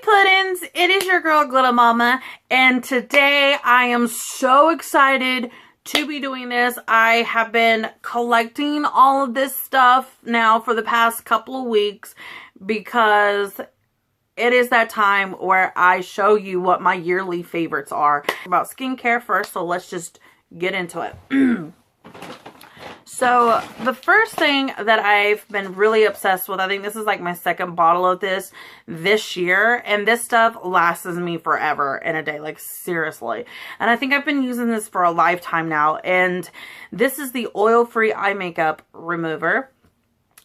Puddins, it is your girl Glitta Mama, and today I am so excited to be doing this. I have been collecting all of this stuff now for the past couple of weeks because it is that time where I show you what my yearly favorites are. About skincare first, so let's just get into it. So the first thing that I've been really obsessed with, I think this is like my second bottle of this year, and this stuff lasts me forever in a day, like seriously. And I think I've been using this for a lifetime now, and this is the oil-free eye makeup remover.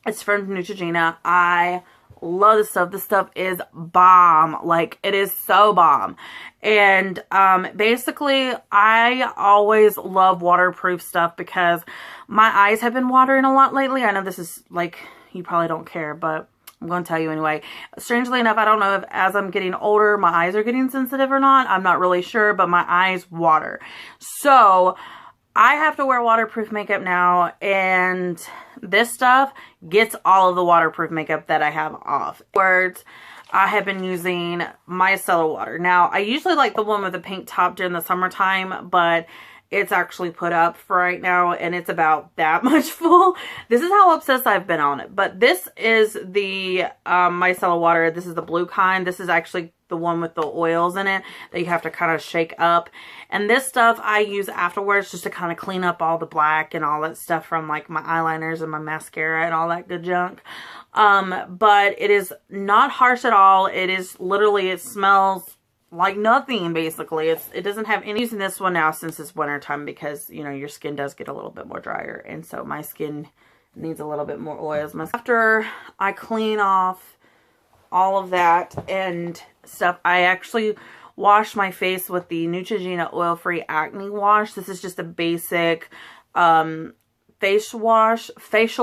It's from Neutrogena. I love this stuff. This stuff is bomb. Like, it is so bomb. And basically, I always love waterproof stuff because my eyes have been watering a lot lately. I know this is like, you probably don't care, but I'm going to tell you anyway. Strangely enough, I don't know if as I'm getting older, my eyes are getting sensitive or not. I'm not really sure, but my eyes water. So I have to wear waterproof makeup now, and this stuff gets all of the waterproof makeup that I have off. Words, I have been using micellar water. Now, I usually like the one with the pink top during the summertime, but it's actually put up for right now, and it's about that much full. This is how obsessed I've been on it. But this is the micellar water. This is the blue kind. This is actually the one with the oils in it that you have to kind of shake up. And this stuff I use afterwards just to kind of clean up all the black and all that stuff from like my eyeliners and my mascara and all that good junk. But it is not harsh at all. It is literally, it smells like nothing basically. It doesn't have any. I'm using this one now since it's winter time because, you know, your skin does get a little bit more drier, and so my skin needs a little bit more oils. After I clean off all of that and stuff, I actually wash my face with the Neutrogena oil-free acne wash. This is just a basic facial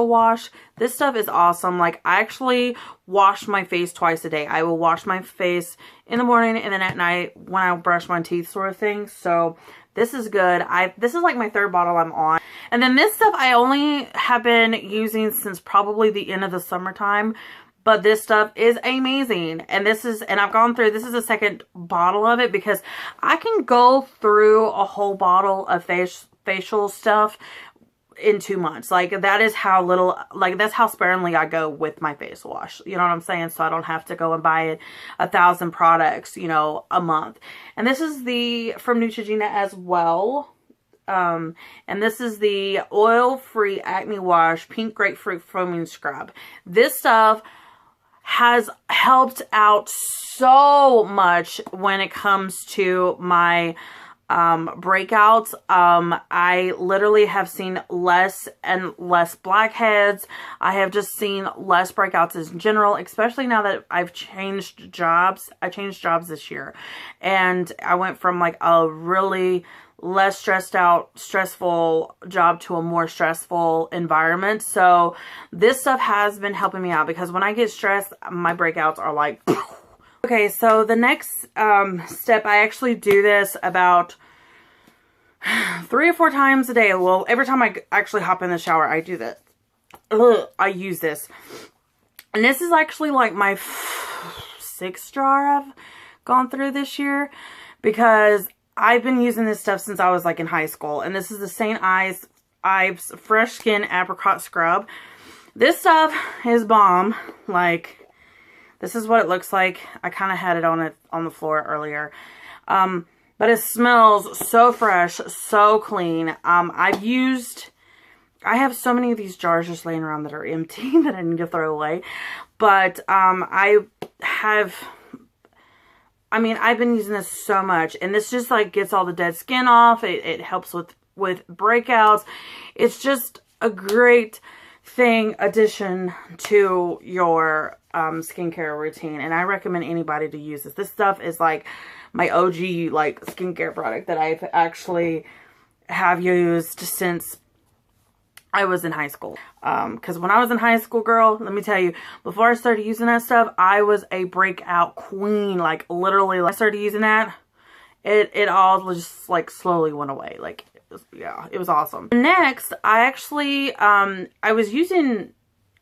wash. This stuff is awesome. Like, I actually wash my face twice a day. I will wash my face in the morning and then at night when I brush my teeth, sort of thing. So this is good. This is like my third bottle I'm on. And then this stuff I only have been using since probably the end of the summertime. But this stuff is amazing. And this is the second bottle of it because I can go through a whole bottle of facial stuff in 2 months. Like, that is how little, like, that's how sparingly I go with my face wash. You know what I'm saying? So I don't have to go and buy 1,000 products, you know, a month. And this is from Neutrogena as well. And this is the oil-free acne wash pink grapefruit foaming scrub. This stuff has helped out so much when it comes to my breakouts. I literally have seen less and less blackheads. I have just seen less breakouts in general, especially now that I've changed jobs. I changed jobs this year, and I went from like a really less stressful job to a more stressful environment. So this stuff has been helping me out because when I get stressed, my breakouts are like, okay, so the next step, I actually do this about 3 or 4 times a day. Well, every time I actually hop in the shower, I do this. I use this. And this is actually like my 6th jar I've gone through this year because I've been using this stuff since I was like in high school. And this is the St. Ives Fresh Skin Apricot Scrub. This stuff is bomb. Like, this is what it looks like. I kind of had it on the floor earlier. But it smells so fresh, so clean. I have so many of these jars just laying around that are empty that I need to throw away. But I've been using this so much, and this just like gets all the dead skin off. It helps with breakouts. It's just a great addition to your skincare routine, and I recommend anybody to use this. This stuff is like my OG like skincare product that I've actually have used since I was in high school. Because when I was in high school, girl, let me tell you, before I started using that stuff, I was a breakout queen. Like, literally, when I started using that, it all just like slowly went away. Like, yeah, it was awesome. Next, I actually, I was using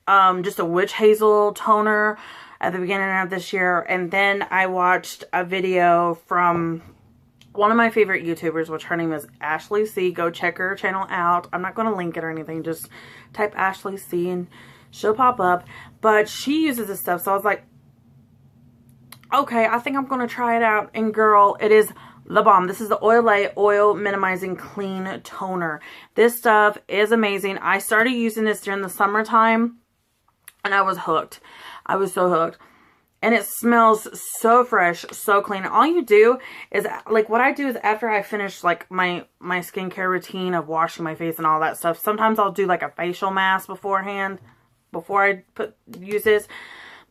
just a witch hazel toner at the beginning of this year. And then I watched a video from one of my favorite YouTubers, which her name is Ashley C. Go check her channel out. I'm not going to link it or anything. Just type Ashley C and she'll pop up. But she uses this stuff. So I was like, okay, I think I'm going to try it out. And girl, it is the bomb. This is the Olay Oil Minimizing Clean Toner. This stuff is amazing. I started using this during the summertime and I was hooked. I was so hooked. And it smells so fresh, so clean. All you do is, like, what I do is after I finish, like, my skincare routine of washing my face and all that stuff, sometimes I'll do, like, a facial mask beforehand, before I use this.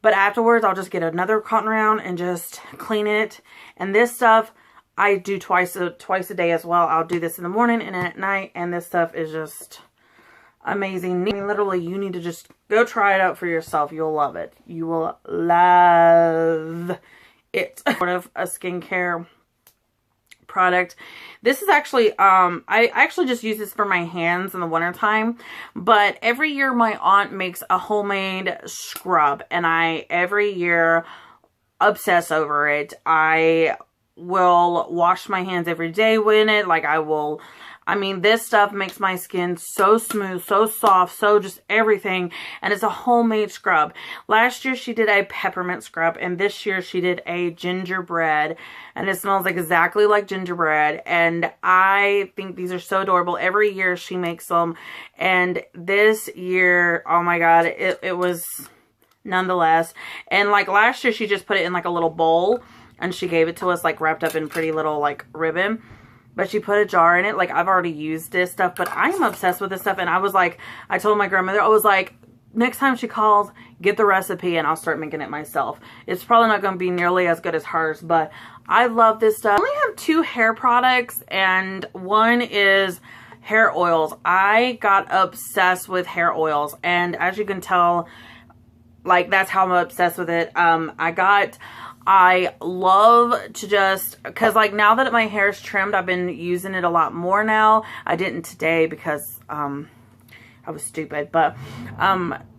But afterwards, I'll just get another cotton round and just clean it. And this stuff, I do twice a day as well. I'll do this in the morning and at night. And this stuff is just amazing. I mean, literally, you need to just go try it out for yourself. You'll love it. You will love it. Sort of a skincare product. This is actually, I actually just use this for my hands in the wintertime. But every year my aunt makes a homemade scrub. And I, every year, obsess over it. I will wash my hands every day with it. Like, I mean, this stuff makes my skin so smooth, so soft, so just everything. And it's a homemade scrub. Last year, she did a peppermint scrub. And this year, she did a gingerbread. And it smells like exactly like gingerbread. And I think these are so adorable. Every year, she makes them. And this year, oh my God, it was nonetheless. And like last year, she just put it in like a little bowl. And she gave it to us like wrapped up in pretty little like ribbon. But she put a jar in it. Like, I've already used this stuff. But I am obsessed with this stuff. And I was like, I told my grandmother, I was like, next time she calls, get the recipe and I'll start making it myself. It's probably not going to be nearly as good as hers. But I love this stuff. I only have 2 hair products. And one is hair oils. I got obsessed with hair oils. And as you can tell, like, that's how I'm obsessed with it. I love to just, because like now that my hair is trimmed, I've been using it a lot more now. I didn't today because I was stupid. But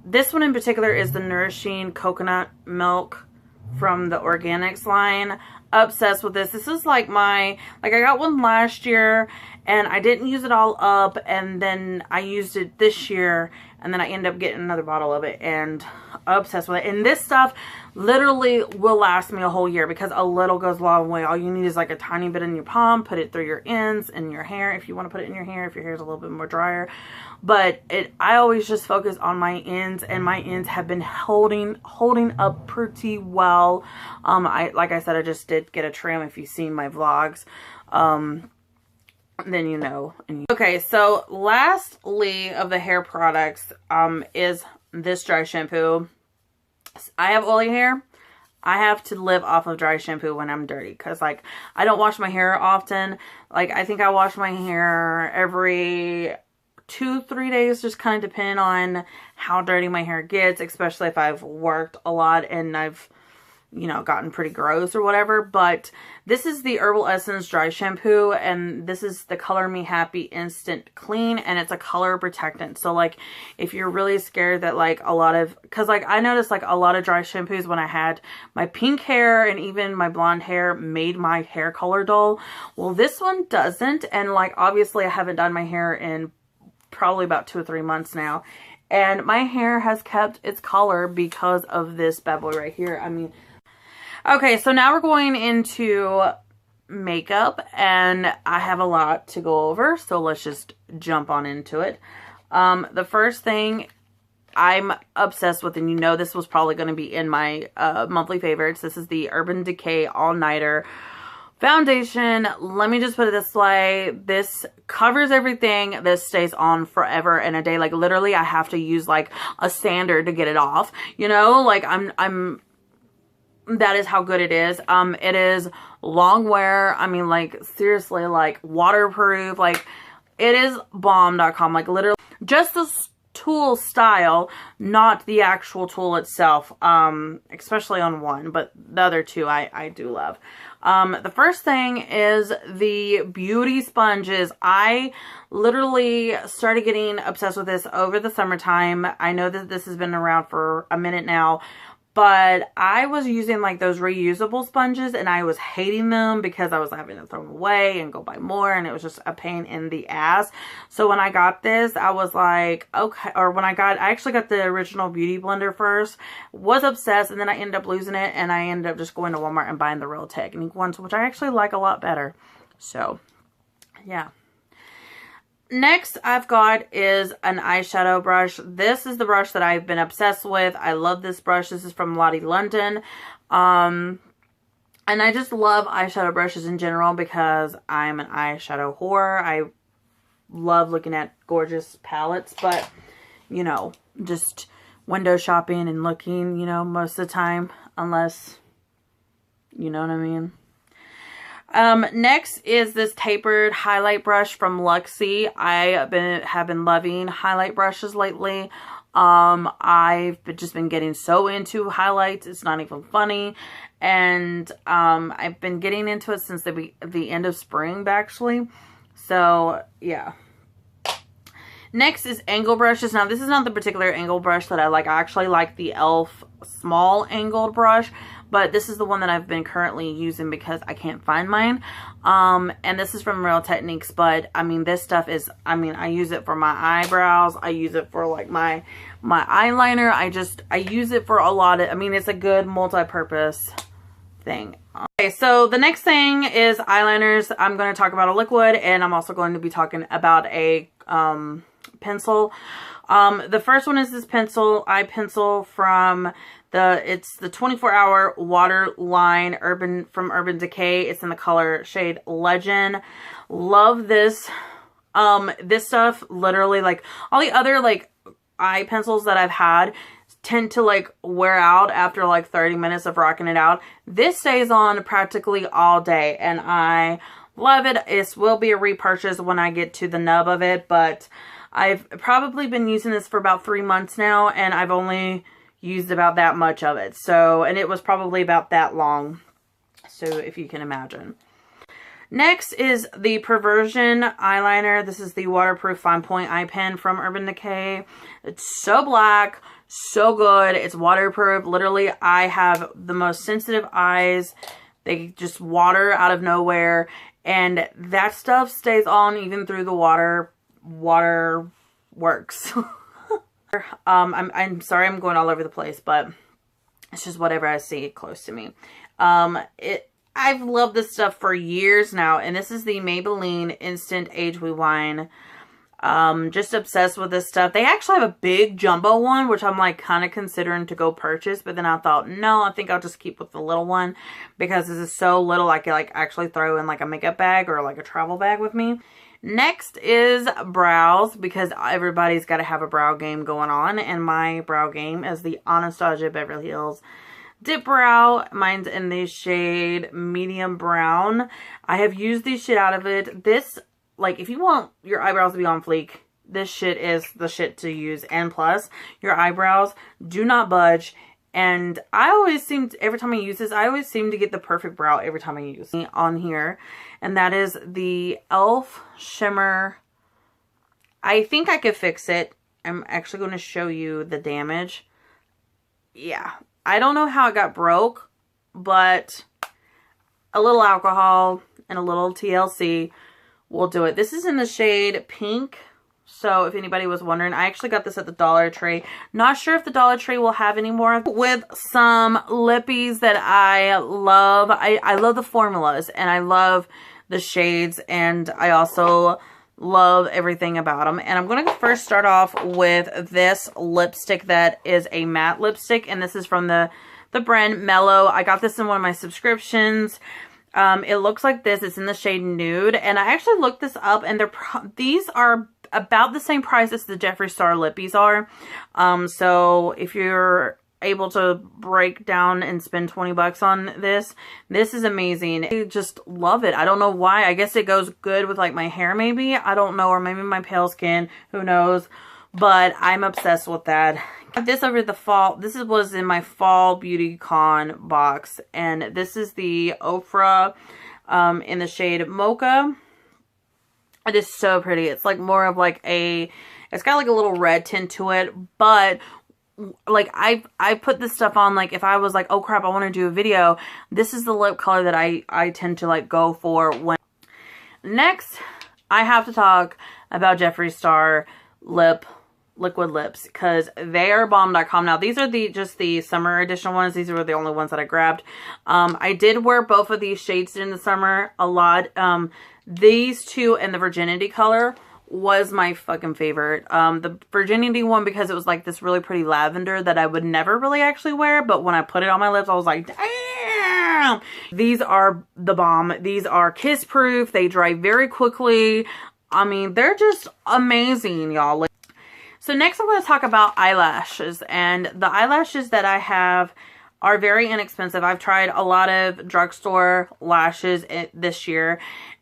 this one in particular is the Nourishing Coconut Milk from the Organics line. Obsessed with this. This is like I got one last year and I didn't use it all up. And then I used it this year. And then I end up getting another bottle of it and obsessed with it. And this stuff literally will last me a whole year because a little goes a long way. All you need is like a tiny bit in your palm. Put it through your ends and your hair if you want to put it in your hair, if your hair is a little bit more drier. But I always just focus on my ends, and my ends have been holding up pretty well. Like I said, I just did get a trim if you've seen my vlogs. Then you know. Okay, so lastly of the hair products is this dry shampoo. I have oily hair. I have to live off of dry shampoo when I'm dirty because, like, I don't wash my hair often. Like, I think I wash my hair every 2-3 days, just kind of depending on how dirty my hair gets, especially if I've worked a lot and I've, you know, gotten pretty gross or whatever. But this is the Herbal Essence Dry Shampoo, and this is the Color Me Happy Instant Clean, and it's a color protectant. So, like, if you're really scared that, like, a lot of, because, like, I noticed, like, a lot of dry shampoos when I had my pink hair and even my blonde hair made my hair color dull. Well, this one doesn't, and, like, obviously I haven't done my hair in probably about 2 or 3 months now, and my hair has kept its color because of this bad boy right here. I mean, okay, so now we're going into makeup, and I have a lot to go over, so let's just jump on into it. The first thing I'm obsessed with, and you know this was probably going to be in my monthly favorites, this is the Urban Decay All Nighter Foundation. Let me just put it this way. This covers everything. This stays on forever and a day. Like, literally, I have to use, like, a sander to get it off. You know, like, that is how good it is. It is long wear. I mean, like, seriously, like, waterproof. Like, it is bomb.com. Like, literally, just this tool style, not the actual tool itself. Especially on one, but the other two I do love. The first thing is the beauty sponges. I literally started getting obsessed with this over the summertime. I know that this has been around for a minute now, But I was using like those reusable sponges and I was hating them because I was having to throw them away and go buy more, and it was just a pain in the ass. So when I got this, I was like, okay, or I actually got the original Beauty Blender first, was obsessed, and then I ended up losing it, and I ended up just going to Walmart and buying the Real Technique ones, which I actually like a lot better. So, yeah. Next I've got is an eyeshadow brush. This is the brush that I've been obsessed with. I love this brush. This is from Lottie London. And I just love eyeshadow brushes in general because I'm an eyeshadow whore. I love looking at gorgeous palettes, but, you know, just window shopping and looking, you know, most of the time, unless, you know what I mean. Next is this tapered highlight brush from Luxie. I have been loving highlight brushes lately. I've just been getting so into highlights. It's not even funny. And, I've been getting into it since the end of spring, actually. So, yeah. Next is angle brushes. Now, this is not the particular angle brush that I like. I actually like the e.l.f. small angled brush, but this is the one that I've been currently using because I can't find mine. And this is from Real Techniques, but I mean, this stuff is, I mean, I use it for my eyebrows. I use it for like my eyeliner. I use it for a lot of, I mean, it's a good multi-purpose thing. Okay, so the next thing is eyeliners. I'm going to talk about a liquid, and I'm also going to be talking about a pencil. The first one is this eye pencil from it's the 24-hour waterline from Urban Decay. It's in the color shade Legend. Love this. This stuff, literally, like all the other like eye pencils that I've had tend to like wear out after like 30 minutes of rocking it out. This stays on practically all day, and I love it. It will be a repurchase when I get to the nub of it, but I've probably been using this for about 3 months now, and I've only used about that much of it. So, and it was probably about that long. So, if you can imagine. Next is the Perversion eyeliner. This is the waterproof fine point eye pen from Urban Decay. It's so black, so good. It's waterproof. Literally, I have the most sensitive eyes. They just water out of nowhere, and that stuff stays on even through the water works. I'm sorry I'm going all over the place, but it's just whatever I see close to me. I've loved this stuff for years now, and this is the Maybelline Instant Age Rewind. Just obsessed with this stuff. They actually have a big jumbo one, which I'm like kind of considering to go purchase, but then I thought, no, I think I'll just keep with the little one because this is so little I can like actually throw in like a makeup bag or like a travel bag with me. Next is brows, because everybody's got to have a brow game going on, and my brow game is the Anastasia Beverly Hills Dip Brow. Mine's in the shade Medium Brown. I have used the shit out of it. This, like, if you want your eyebrows to be on fleek, this shit is the shit to use. And plus, your eyebrows do not budge. And I always seem to, every time I use this, I always seem to get the perfect brow every time I use it on here. And that is the e.l.f. Shimmer. I think I could fix it. I'm actually going to show you the damage. Yeah. I don't know how it got broke, but a little alcohol and a little TLC will do it. This is in the shade Pink. So if anybody was wondering, I actually got this at the Dollar Tree. Not sure if the Dollar Tree will have any more. With some lippies that I love. I love the formulas, and I love the shades, and I also love everything about them. And I'm going to first start off with this lipstick that is a matte lipstick, and this is from the brand Mellow. I got this in one of my subscriptions. It looks like this. It's in the shade Nude, and I actually looked this up, and these are about the same price as the Jeffree Star lippies are. So if you're able to break down and spend 20 bucks on this is amazing. I just love it. I don't know why. I guess it goes good with like my hair maybe. I don't know, or maybe my pale skin, who knows, but I'm obsessed with that. This over the fall, this was in my fall beauty con box, and this is the Ofra in the shade Mocha. It is so pretty. It's like more of like it's got like a little red tint to it, but like I put this stuff on, like if I was like, oh crap, I want to do a video, this is the lip color that I tend to like go for. When next I have to talk about Jeffree Star liquid lips, because they are bomb.com. Now these are just the summer edition ones. These were the only ones that I grabbed. I did wear both of these shades in the summer a lot. These two and the Virginity color was my fucking favorite. The Virginity one, because it was like this really pretty lavender that I would never really actually wear, but when I put it on my lips I was like, damn, these are the bomb. These are kiss proof. They dry very quickly. I mean, they're just amazing, y'all. So next I'm going to talk about eyelashes, and the eyelashes that I have are very inexpensive. I've tried a lot of drugstore lashes this year,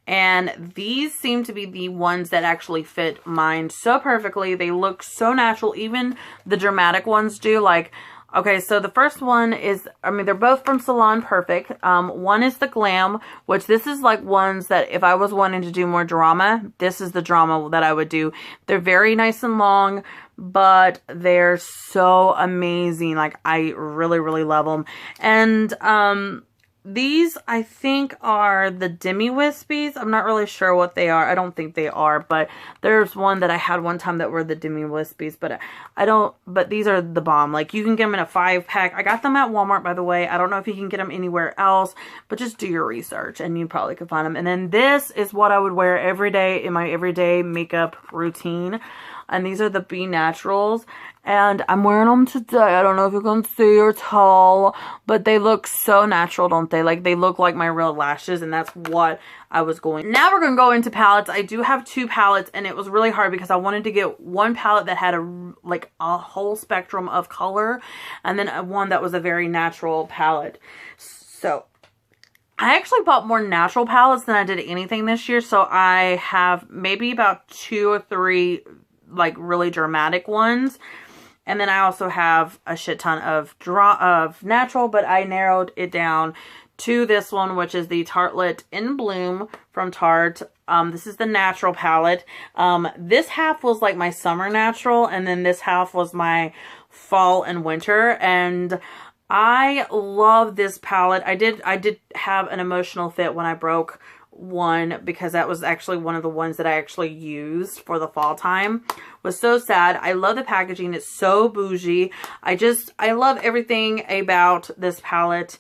and these seem to be the ones that actually fit mine so perfectly. They look so natural. Even the dramatic ones do. Like, okay, so the first one is, I mean, they're both from Salon Perfect. One is the Glam, which this is like ones that if I was wanting to do more drama, this is the drama that I would do. They're very nice and long, but they're so amazing. Like, I really, really love them. And these, I think, are the Demi Wispies. I'm not really sure what they are. I don't think they are, but there's one that I had one time that were the Demi Wispies, but but these are the bomb. Like, you can get them in a 5-pack. I got them at Walmart, by the way. I don't know if you can get them anywhere else, but just do your research and you probably could find them. And then this is what I would wear every day in my everyday makeup routine. And these are the Be Naturals. And I'm wearing them today. I don't know if you can see or tell, but they look so natural, don't they? Like, they look like my real lashes, and that's what I was going. Now we're going to go into palettes. I do have 2 palettes, and it was really hard because I wanted to get one palette that had a whole spectrum of color, and then one that was a very natural palette. So I actually bought more natural palettes than I did anything this year, so I have maybe about 2 or 3 like really dramatic ones. And then I also have a shit ton of natural, but I narrowed it down to this one, which is the Tartelette in Bloom from Tarte. This is the natural palette. This half was like my summer natural, and then this half was my fall and winter. And I love this palette. I did have an emotional fit when I broke one, because that was actually one of the ones that I actually used for the fall time. Was so sad. I love the packaging. It's so bougie. I love everything about this palette.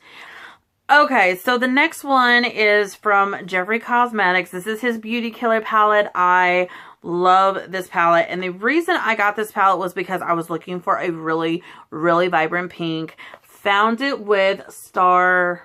Okay, so the next one is from Jeffree Cosmetics. This is his Beauty Killer palette. I love this palette, and the reason I got this palette was because I was looking for a really, really vibrant pink. Found it with Star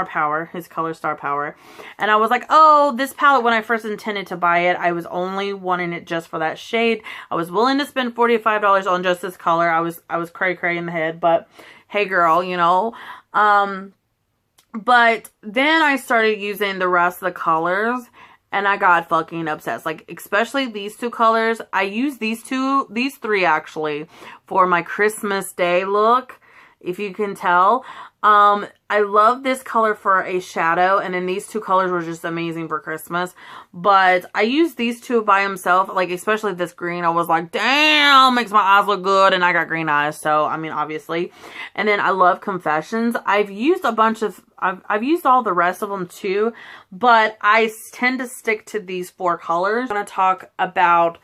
Power, his color Star Power. And I was like, oh, this palette, when I first intended to buy it, I was only wanting it just for that shade. I was willing to spend $45 on just this color. I was cray in the head, but hey girl, you know. But then I started using the rest of the colors, and I got fucking obsessed. Like, especially these 2 colors. I use these 3 actually, for my Christmas Day look, if you can tell. I love this color for a shadow, and then these 2 colors were just amazing for Christmas. But I used these 2 by themselves, like especially this green. I was like, damn, makes my eyes look good, and I got green eyes, so I mean, obviously. And then I love Confessions. I've used a bunch of, I've used all the rest of them too, but I tend to stick to these 4 colors. I'm going to talk about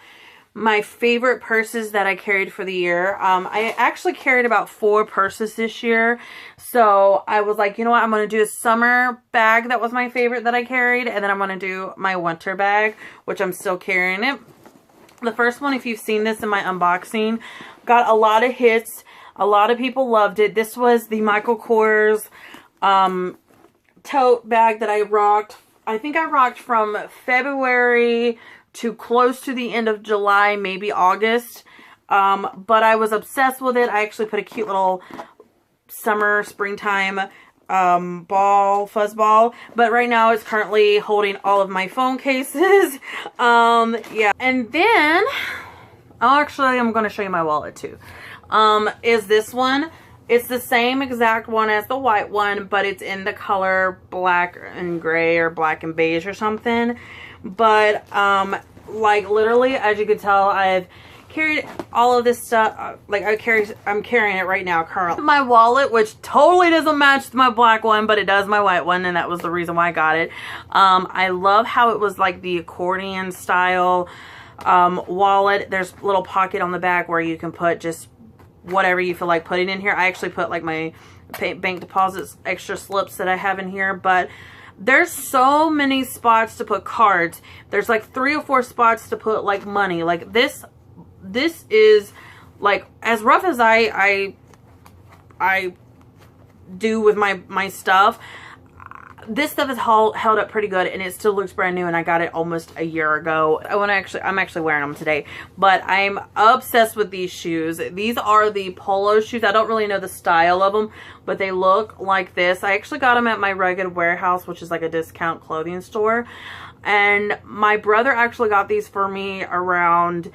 my favorite purses that I carried for the year. I actually carried about 4 purses this year. So I was like, you know what? I'm going to do a summer bag that was my favorite that I carried. And then I'm going to do my winter bag, which I'm still carrying it. The first one, if you've seen this in my unboxing, got a lot of hits. A lot of people loved it. This was the Michael Kors tote bag that I rocked. I think I rocked from February to close to the end of July, maybe August. But I was obsessed with it. I actually put a cute little summer, springtime fuzz ball. But right now it's currently holding all of my phone cases. Yeah. And then, I'm going to show you my wallet too. Is this one. It's the same exact one as the white one, but it's in the color black and gray or black and beige or something. But like literally, as you can tell, I've carried all of this stuff. Like I'm carrying it right now currently. My wallet, which totally doesn't match my black one, but it does my white one, and that was the reason why I got it. I love how it was like the accordion style wallet. There's a little pocket on the back where you can put just whatever you feel like putting in here. I actually put like my bank deposits, extra slips that I have in here, but there's so many spots to put cards. There's like 3 or 4 spots to put like money. Like this is like, as rough as I do with my stuff, this stuff is held up pretty good, and it still looks brand new, and I got it almost a year ago. I'm actually wearing them today, but I'm obsessed with these shoes. These are the polo shoes. I don't really know the style of them, but they look like this. I actually got them at my regular warehouse, which is like a discount clothing store, and my brother actually got these for me around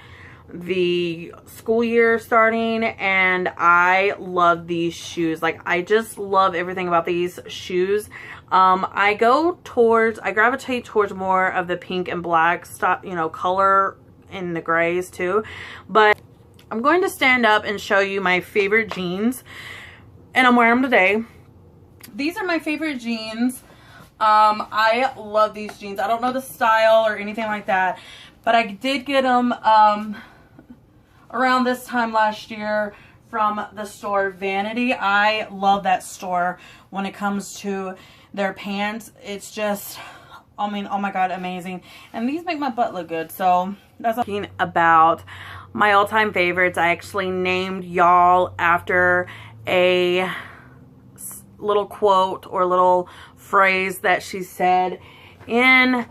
the school year starting, and I love these shoes. Like, I just love everything about these shoes. I gravitate towards more of the pink and black stuff, you know, color, and the grays too. But I'm going to stand up and show you my favorite jeans, and I'm wearing them today. These are my favorite jeans. I love these jeans. I don't know the style or anything like that, but I did get them around this time last year from the store Vanity. I love that store when it comes to their pants. It's just, I mean, oh my god, amazing. And these make my butt look good. So that's talking about my all-time favorites. I actually named y'all after a little quote or little phrase that she said in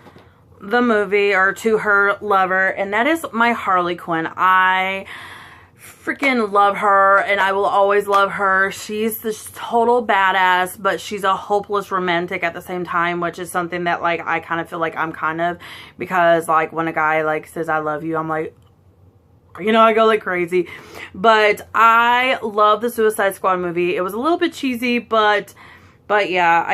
the movie, or to her lover, and that is my Harley Quinn. I freaking love her, and I will always love her. She's this total badass, but she's a hopeless romantic at the same time, which is something that, like, I kind of feel like I'm kind of, because, like, when a guy, like, says I love you, I'm like, you know, I go like crazy. But I love the Suicide Squad movie. It was a little bit cheesy, but yeah,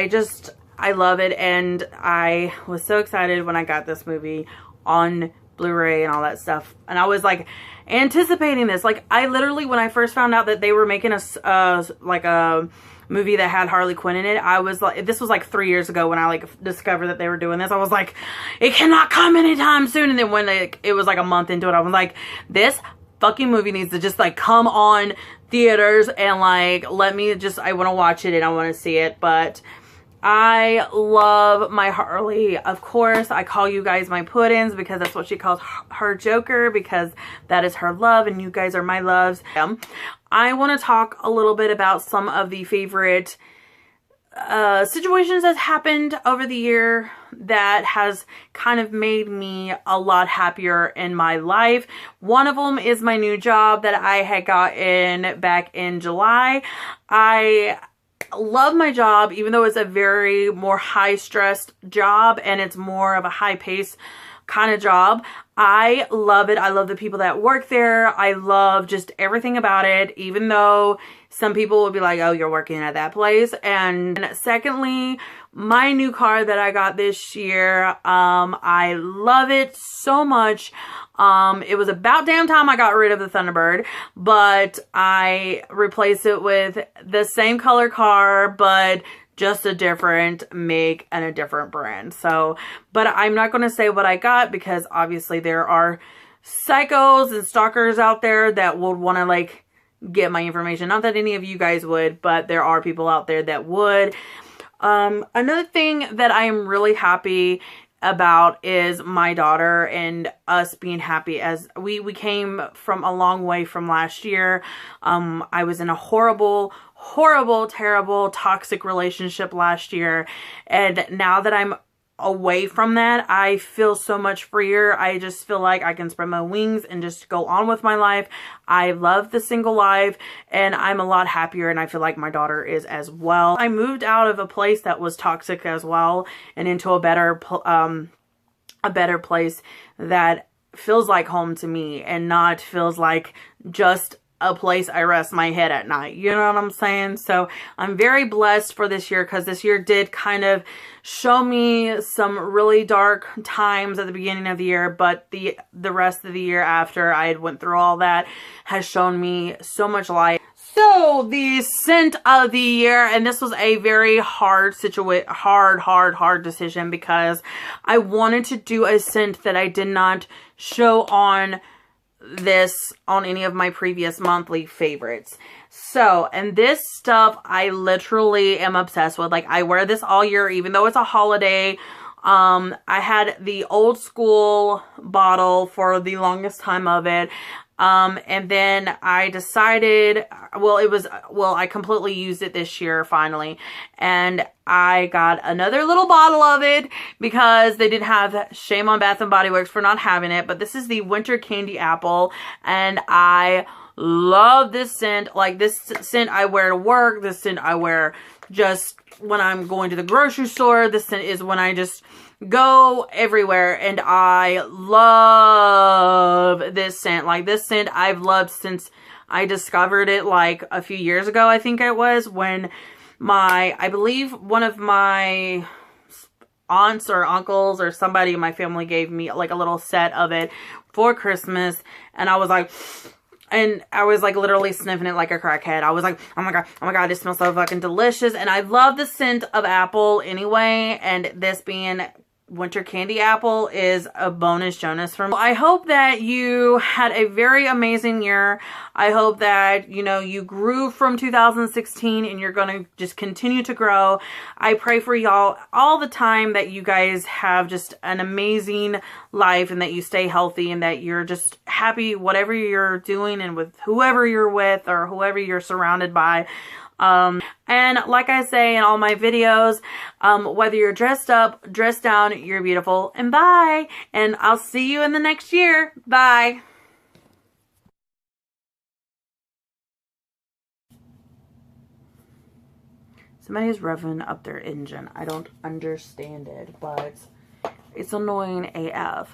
I love it, and I was so excited when I got this movie on Blu-ray and all that stuff. And I was like anticipating this. Like, I literally, when I first found out that they were making like a movie that had Harley Quinn in it, I was like, this was like 3 years ago when I like discovered that they were doing this. I was like, it cannot come anytime soon. And then when it was like a month into it, I was like, this fucking movie needs to just like come on theaters and like I want to watch it and I want to see it. But I love my Harley. Of course, I call you guys my puddings because that's what she calls her Joker, because that is her love and you guys are my loves. I want to talk a little bit about some of the favorite situations that's happened over the year that has kind of made me a lot happier in my life. One of them is my new job that I had gotten back in July. I love my job, even though it's a very more high-stressed job and it's more of a high-pace kind of job. I love it. I love the people that work there. I love just everything about it, even though some people will be like, oh, you're working at that place. And secondly, my new car that I got this year, I love it so much. It was about damn time I got rid of the Thunderbird, but I replaced it with the same color car, but just a different make and a different brand. So, but I'm not going to say what I got because obviously there are psychos and stalkers out there that would want to like get my information. Not that any of you guys would, but there are people out there that would. Another thing that I am really happy about is my daughter and us being happy, as we came from a long way from last year. I was in a horrible, terrible, toxic relationship last year, and now that I'm away from that, I feel so much freer. I just feel like I can spread my wings and just go on with my life. I love the single life and I'm a lot happier, and I feel like my daughter is as well. I moved out of a place that was toxic as well and into a better place that feels like home to me and not feels like just a place I rest my head at night. You know what I'm saying? So I'm very blessed for this year, because this year did kind of show me some really dark times at the beginning of the year, but the rest of the year after I had went through all that has shown me so much light. So the scent of the year, and this was a very hard decision, because I wanted to do a scent that I did not show on any of my previous monthly favorites. So, and this stuff I literally am obsessed with. Like, I wear this all year, even though it's a holiday. I had the old school bottle for the longest time of it. And then I decided, I completely used it this year finally, and I got another little bottle of it because they did have, shame on Bath and Body Works for not having it, but this is the Winter Candy Apple, and I love this scent. Like, this scent I wear to work, this scent I wear just when I'm going to the grocery store, this scent is when I just go everywhere, and I love this scent. Like, this scent I've loved since I discovered it, like, a few years ago, I think it was, when I believe one of my aunts or uncles or somebody in my family gave me, like, a little set of it for Christmas, and I was like, literally sniffing it like a crackhead. I was like, oh my god, it smells so fucking delicious. And I love the scent of apple anyway, and this being Winter Candy Apple is a bonus Jonas for me. I hope that you had a very amazing year. I hope that, you know, you grew from 2016 and you're going to just continue to grow. I pray for y'all all the time that you guys have just an amazing life, and that you stay healthy, and that you're just happy whatever you're doing and with whoever you're with or whoever you're surrounded by. And like I say in all my videos, whether you're dressed up, dressed down, you're beautiful, and bye. And I'll see you in the next year. Bye. Somebody's revving up their engine. I don't understand it, but it's annoying AF.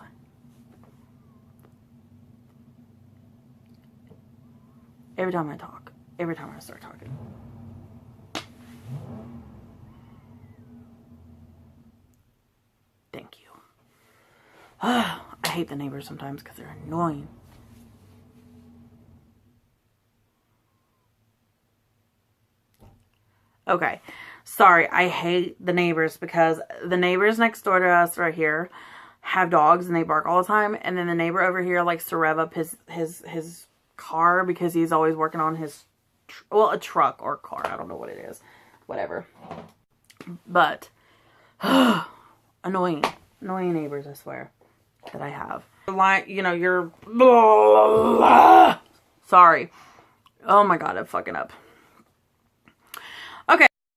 Every time I talk. Every time I start talking. Thank you. I hate the neighbors sometimes because they're annoying. Okay. Sorry, I hate the neighbors because the neighbors next door to us right here have dogs and they bark all the time. And then the neighbor over here likes to rev up his car because he's always working on his, a truck or car. I don't know what it is. Whatever. But, annoying neighbors, I swear, that I have. Like, you know, you're, sorry. Oh my god, I'm fucking up.